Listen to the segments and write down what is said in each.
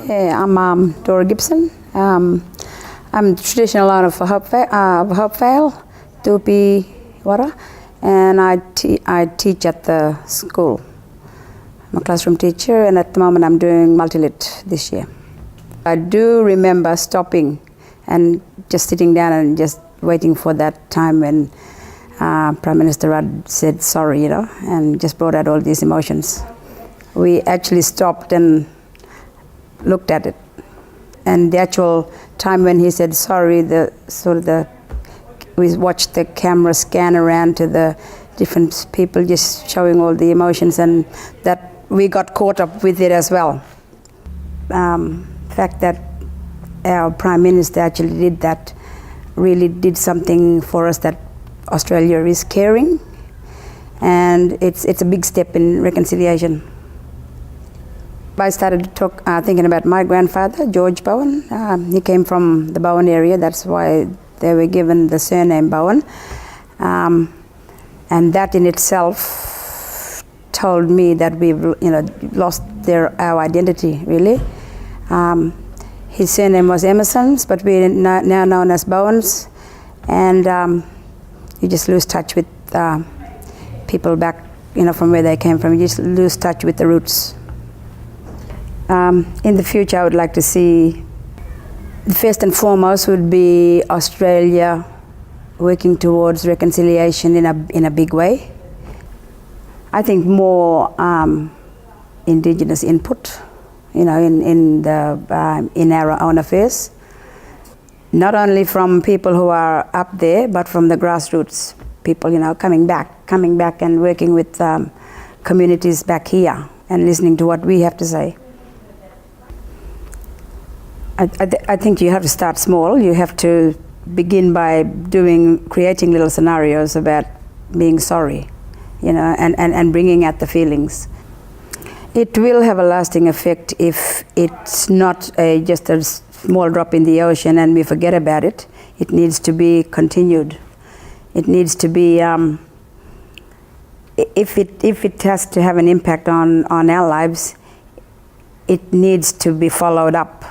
Yeah, I'm Dora Gibson. I'm traditional owner of Hopevale, Tupi Wara, and I teach at the school. I'm a classroom teacher, and at the moment I'm doing multi-lit this year. I do remember stopping and just sitting down and just waiting for that time when Prime Minister Rudd said sorry, and just brought out all these emotions. We actually stopped and looked at it. And the actual time when he said sorry, we watched the camera scan around to the different people just showing all the emotions, and that we got caught up with it as well. The fact that our Prime Minister actually did that really did something for us, that Australia is caring, and it's a big step in reconciliation. I started thinking about my grandfather, George Bowen. He came from the Bowen area, that's why they were given the surname Bowen. And that in itself told me that we've lost our identity, really. His surname was Emerson's, but we're now known as Bowens. And you just lose touch with people back, from where they came from. You just lose touch with the roots. In the future, I would like to see, first and foremost, would be Australia working towards reconciliation in a big way. I think more Indigenous input, in our own affairs, not only from people who are up there, but from the grassroots people, coming back and working with communities back here and listening to what we have to say. I think you have to start small. You have to begin by creating little scenarios about being sorry, and bringing out the feelings. It will have a lasting effect if it's not just a small drop in the ocean and we forget about it. It needs to be continued. It needs to be, if it has to have an impact on our lives, it needs to be followed up.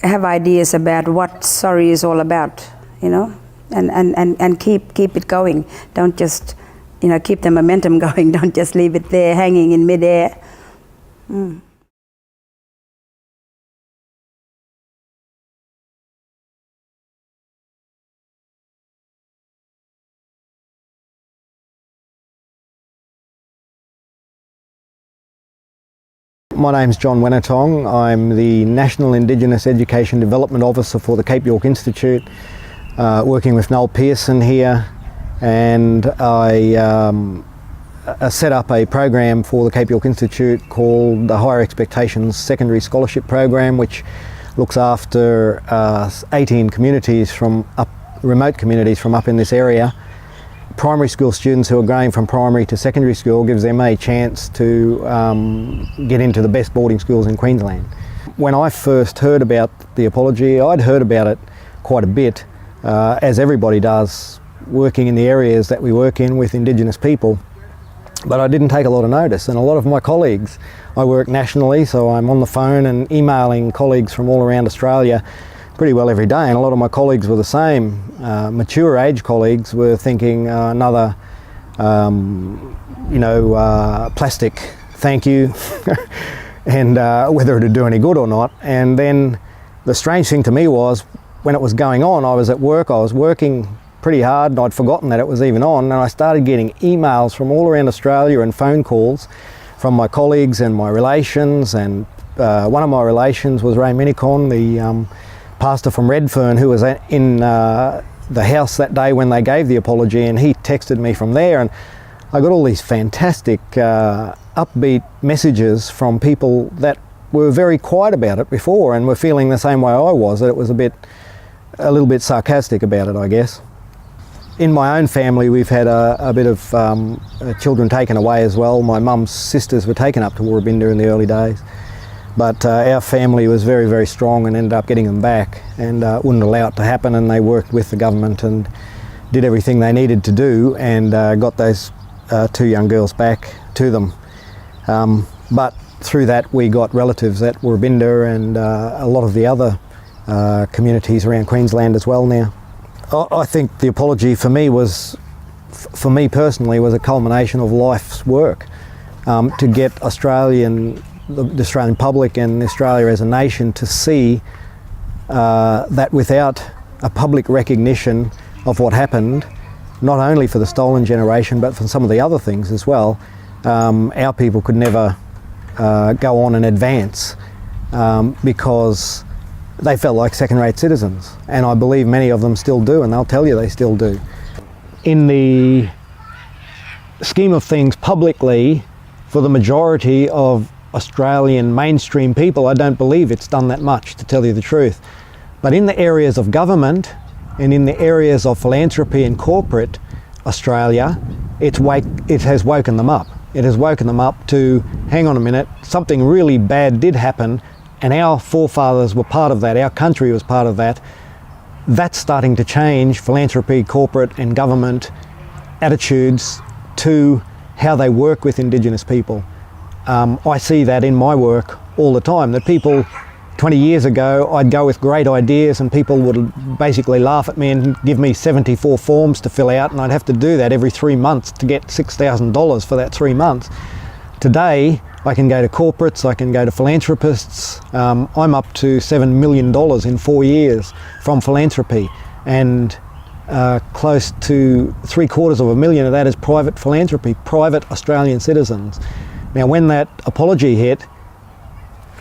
Have ideas about what sorry is all about, and keep it going. Don't just, keep the momentum going. Don't just leave it there hanging in midair. My name's John Wenitong. I'm the National Indigenous Education Development Officer for the Cape York Institute, working with Noel Pearson here, and I set up a program for the Cape York Institute called the Higher Expectations Secondary Scholarship Program, which looks after 18 communities remote communities from up in this area. Primary school students who are going from primary to secondary school, gives them a chance to get into the best boarding schools in Queensland. When I first heard about the apology, I'd heard about it quite a bit, as everybody does, working in the areas that we work in with Indigenous people, but I didn't take a lot of notice. And a lot of my colleagues, I work nationally, so I'm on the phone and emailing colleagues from all around Australia pretty well every day, and a lot of my colleagues were the same. Mature age colleagues were thinking another, plastic thank you, and whether it would do any good or not. And then the strange thing to me was, when it was going on, I was at work, I was working pretty hard, and I'd forgotten that it was even on, and I started getting emails from all around Australia and phone calls from my colleagues and my relations, and one of my relations was Ray Minicon, the pastor from Redfern, who was in the house that day when they gave the apology, and he texted me from there, and I got all these fantastic upbeat messages from people that were very quiet about it before and were feeling the same way I was, that it was a little bit sarcastic about it, I guess. In my own family, we've had a bit of children taken away as well. My mum's sisters were taken up to Woorabinda in the early days. But our family was very, very strong and ended up getting them back, and wouldn't allow it to happen, and they worked with the government and did everything they needed to do, and got those 2 young girls back to them. But through that we got relatives at Warabinda and a lot of the other communities around Queensland as well now. I think the apology for me for me personally, was a culmination of life's work to get the Australian public and Australia as a nation to see that without a public recognition of what happened, not only for the stolen generation but for some of the other things as well, our people could never go on and advance because they felt like second-rate citizens, and I believe many of them still do, and they'll tell you they still do. In the scheme of things publicly, for the majority of Australian mainstream people, I don't believe it's done that much, to tell you the truth. But in the areas of government and in the areas of philanthropy and corporate Australia, it has woken them up. It has woken them up to, hang on a minute, something really bad did happen and our forefathers were part of that, our country was part of that. That's starting to change philanthropy, corporate and government attitudes to how they work with Indigenous people. I see that in my work all the time, that people 20 years ago, I'd go with great ideas and people would basically laugh at me and give me 74 forms to fill out, and I'd have to do that every 3 months to get $6,000 for that 3 months. Today, I can go to corporates, I can go to philanthropists. I'm up to $7 million in 4 years from philanthropy, and close to $750,000 of that is private philanthropy, private Australian citizens. Now, when that apology hit,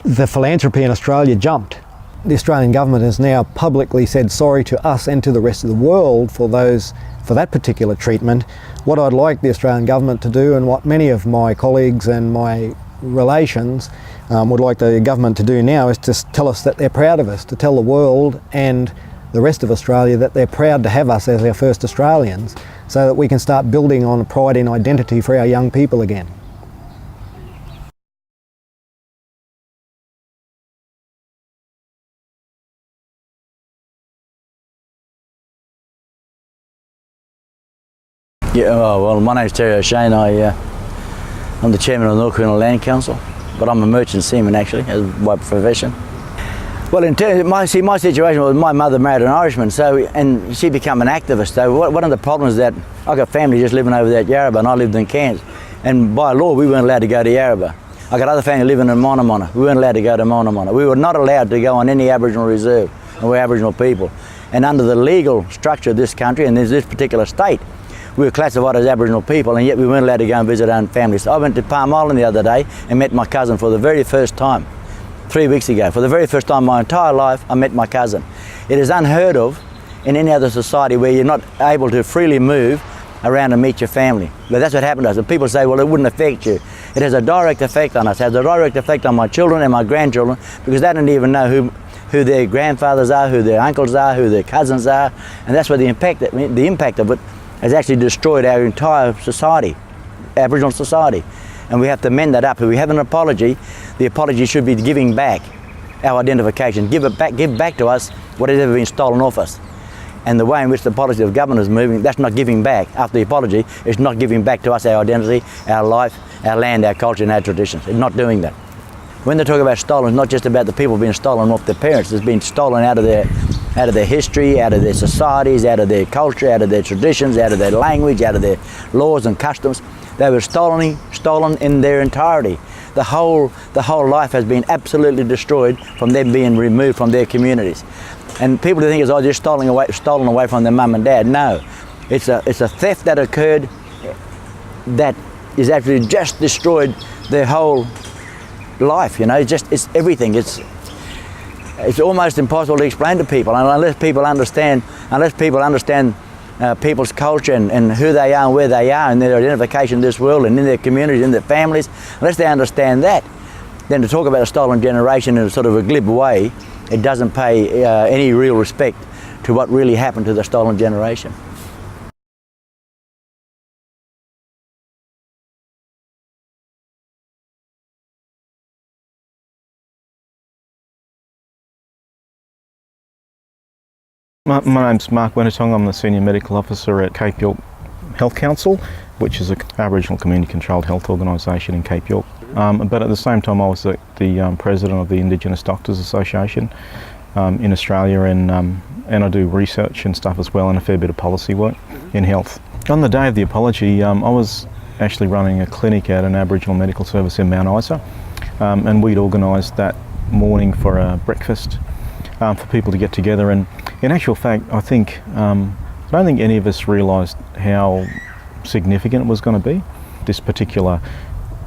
the philanthropy in Australia jumped. The Australian government has now publicly said sorry to us and to the rest of the world for that particular treatment. What I'd like the Australian government to do, and what many of my colleagues and my relations would like the government to do now, is to tell us that they're proud of us, to tell the world and the rest of Australia that they're proud to have us as our first Australians, so that we can start building on a pride in identity for our young people again. Yeah, well, my name's Terry O'Shane. I'm the chairman of the North Queensland Land Council, but I'm a merchant seaman actually, as by profession. Well, in terms of my situation was my mother married an Irishman, and she became an activist. So one of the problems is that I got family just living over there at Yarrabah, and I lived in Cairns, and by law we weren't allowed to go to Yarrabah. I got other family living in Moana. We weren't allowed to go to Moana. We were not allowed to go on any Aboriginal reserve, and we're Aboriginal people. And under the legal structure of this country and this particular state, we were classified as Aboriginal people, and yet we weren't allowed to go and visit our own families. So I went to Palm Island the other day and met my cousin for the very first time, 3 weeks ago. For the very first time in my entire life, I met my cousin. It is unheard of in any other society where you're not able to freely move around and meet your family. But that's what happened to us. And people say, well, it wouldn't affect you. It has a direct effect on us. It has a direct effect on my children and my grandchildren, because they don't even know who their grandfathers are, who their uncles are, who their cousins are. And that's where the impact of it has actually destroyed our entire society, Aboriginal society. And we have to mend that up. If we have an apology, the apology should be giving back our identification. Give back to us what has ever been stolen off us. And the way in which the policy of government is moving, that's not giving back. After the apology, it's not giving back to us our identity, our life, our land, our culture and our traditions. It's not doing that. When they talk about stolen, it's not just about the people being stolen off their parents. It's been stolen out of their history, out of their societies, out of their culture, out of their traditions, out of their language, out of their laws and customs. They were stolen in their entirety. The whole life has been absolutely destroyed from them being removed from their communities. And people who think it's just stolen away from their mum and dad. No, it's a theft that occurred that is actually just destroyed their whole life. You know, it's everything. It's almost impossible to explain to people, and unless people understand people's culture and who they are and where they are and their identification in this world and in their communities, in their families, unless they understand that, then to talk about a stolen generation in a sort of a glib way, it doesn't pay any real respect to what really happened to the stolen generation. My name's Mark Wenitong. I'm the Senior Medical Officer at Cape York Health Council, which is an Aboriginal community controlled health organisation in Cape York. but at the same time I was the president of the Indigenous Doctors Association in Australia, and I do research and stuff as well, and a fair bit of policy work in health. On the day of the apology, I was actually running a clinic at an Aboriginal medical service in Mount Isa, and we'd organised that morning for a breakfast for people to get together, and in actual fact I don't think any of us realised how significant it was going to be. This particular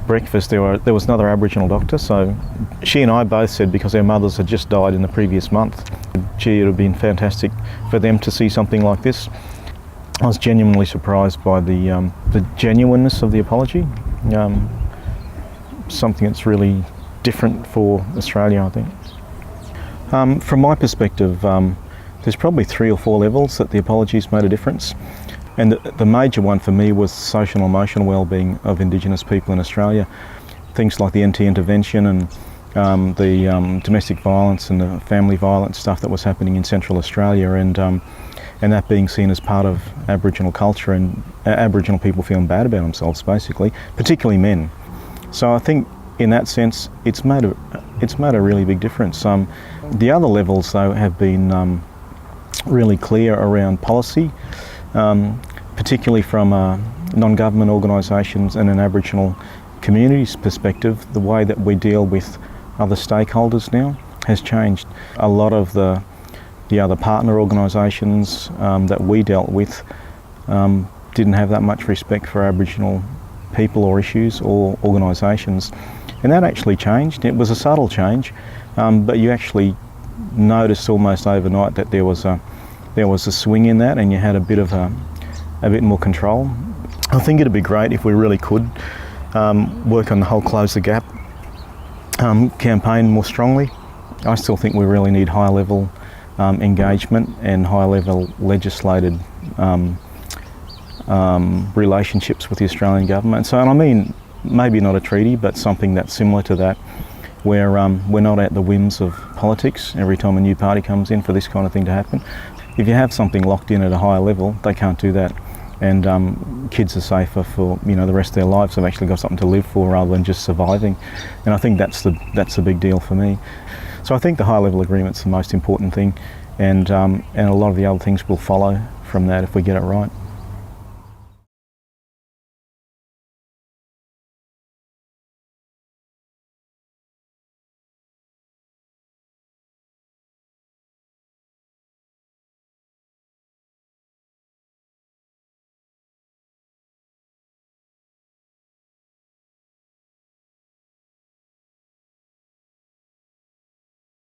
breakfast, there was another Aboriginal doctor, so she and I both said, because our mothers had just died in the previous month, gee, it would have been fantastic for them to see something like this. I was genuinely surprised by the genuineness of the apology, something that's really different for Australia, I think. From my perspective, there's probably 3 or 4 levels that the apologies made a difference. And the major one for me was social and emotional wellbeing of Indigenous people in Australia. Things like the NT intervention and the domestic violence and the family violence stuff that was happening in Central Australia, and that being seen as part of Aboriginal culture, and Aboriginal people feeling bad about themselves, basically, particularly men. So I think in that sense it's made a really big difference. The other levels though have been really clear around policy, particularly from non-government organisations and an Aboriginal community's perspective. The way that we deal with other stakeholders now has changed. A lot of the other partner organisations that we dealt with didn't have that much respect for Aboriginal people or issues or organisations, and that actually changed. It was a subtle change, but you actually noticed almost overnight that there was a swing in that, and you had a bit more control. I think it'd be great if we really could work on the whole Close the Gap campaign more strongly. I still think we really need high level engagement and high level legislated relationships with the Australian government. So, and I mean, maybe not a treaty, but something that's similar to that, where we're not at the whims of politics every time a new party comes in for this kind of thing to happen. If you have something locked in at a higher level, they can't do that, and kids are safer for the rest of their lives. They've actually got something to live for rather than just surviving, and I think that's the big deal for me. So I think the high level agreement's the most important thing, and a lot of the other things will follow from that if we get it right.